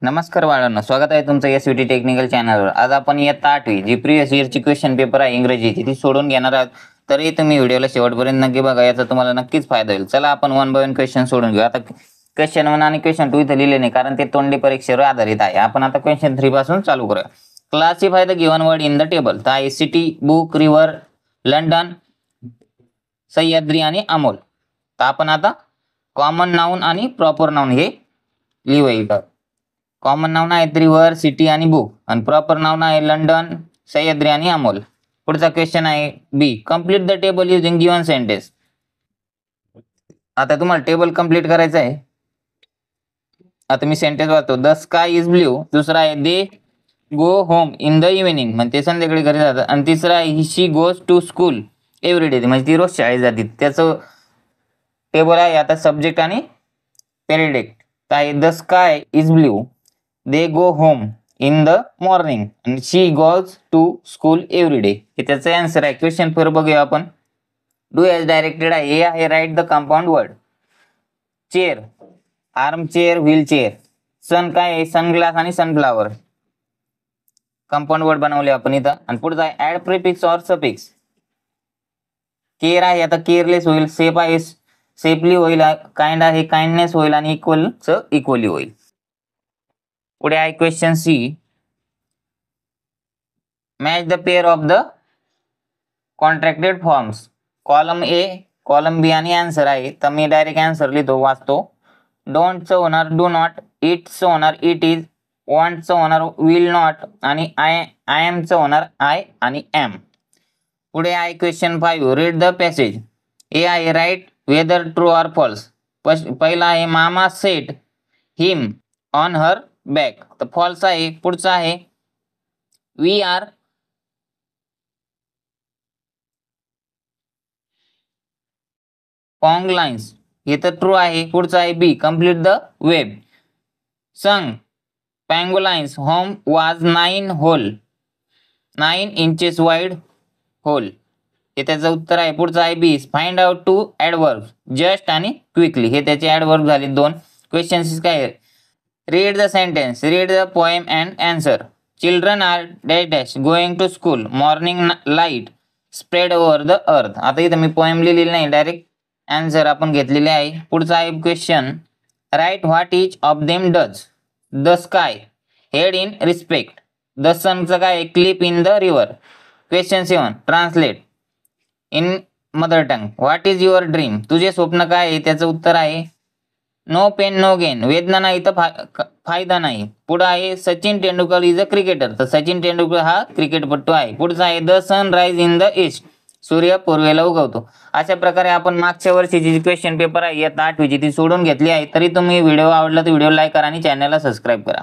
नमस्कार बाळांनो, स्वागत आहे तुमचं एसवीटी टेक्निकल चॅनलवर। आज आपण इयत्ता 8वी जी प्रिवियस इयरची क्वेश्चन पेपर आहे इंग्रजीची ती सोडून घेणार आहोत। तरी तुम्ही व्हिडिओला शेवटपर्यंत नक्की बघा, याचा तुम्हाला नक्कीच फायदा होईल। चला आपण वन बाय वन क्वेश्चन सोडून घेऊ। आता क्वेश्चन 1 आणि क्वेश्चन 2 इथे लिहिले नाही कारण ते तोंडी परीक्षेवर आधारित आहे। आपण आता क्वेश्चन 3 पासून चालू करूया। Classify the given word in the table. तर आहे city, book, river, London, Sahyadri आणि अमोल। तर आपण आता कॉमन नाउन आणि प्रॉपर नाउन हे लिहूया। कॉमन नाउन आहेत रिव्हर, सिटी आणि बुक, आणि प्रॉपर नाउन आहे लंडन, सह्याद्री आणि अमोल। पुढचा क्वेश्चन आहे B, complete the table using given sentence. आता तुम्हाला टेबल कंप्लीट करायचं आहे। आता मी सेंटेन्स वाचतो, द स्काय इज ब्ल्यू। दुसरा आहे they go home in the evening, म्हणजे ते संध्याकाळी घरी जातात। आणि तिसरा आहे she goes to school every day, म्हणजे ती रोज शाळेत जाते। त्याचं टेबल आहे आता सब्जेक्ट आणि पेरिडिक्ट। तर आहे the sky is blue, they go home in the morning, आणि she goes to school every day. हे त्याचं आन्सर आहे। क्वेश्चन फोर बघूया आपण। डू एज डायरेक्टेड आहे। हे आहे write the compound word. Chair, arm chair, wheel chair. Sun काय आहे, सनग्लास आणि सनफ्लावर। कंपाऊंड वर्ड बनवले आपण इथं। आणि पुढचा आहे ऍड प्रिफिक्स और सफिक्स। केअर आहे आता केअरलेस होईल, सेफ आहे सेफली होईल, काइंड आहे काइंडनेस होईल, आणि इक्वलचं इक्वली होईल। पुढे आहे question C, match the pair of the contracted forms. Column A, column B आणि आन्सर आहे। तर मी डायरेक्ट आन्सर लिहितो, वाचतो। डोंटचं होणार डू नॉट, इटचं होणार इट इज, वॉन्टचं होणार विल नॉट, आणि आय एमचं होणार आय आणि एम। पुढे आहे question 5, read the passage. A आहे right whether true or false. पहिला आहे mama set him on her back, तर फॉल्स आहे। पुढचा आहे वी आर पॉंग लाइन्स, हे तर ट्रू आहे। पुढचा आहे बी, कंप्लीट द वेब। संग पँगोलाइन्स होम वाज 9 इंचेस वाईड होल, हे त्याचं उत्तर आहे। पुढचा आहे B, find out two adverb just आणि क्विकली, हे त्याचे ॲडवर्ब झाले 2। क्वेश्चन काय, read the sentence, read the poem and answer. Children are dash dash going to school, morning light spread over the earth. आता इथं मी पोएम लिहिलेली नाही, direct answer आपण घेतलेले आहे। पुढचा आहे question, write what each of them does. The sky head in respect, the सनचं काय, clip in the river. Question 7, translate in mother tongue, what is your dream. तुझे स्वप्न काय आहे, त्याचं उत्तर आहे नो पेन नो गेन, वेदना नाही तर फायदा नाही। पुढे आहे Sachin Tendulkar is a cricketer, तर सचिन तेंडुलकर हा क्रिकेटपटू आहे। पुढचा आहे the sun rise in the east, सूर्य पूर्वेला उगवतो। अशा प्रकारे आपण मागच्या वर्षीची जी क्वेश्चन पेपर आहे इयत्ता 8वीची ती सोडून घेतली आहे। तरी तुम्ही व्हिडिओ आवडला तर व्हिडिओ लाईक करा आणि चॅनलला सबस्क्राईब करा।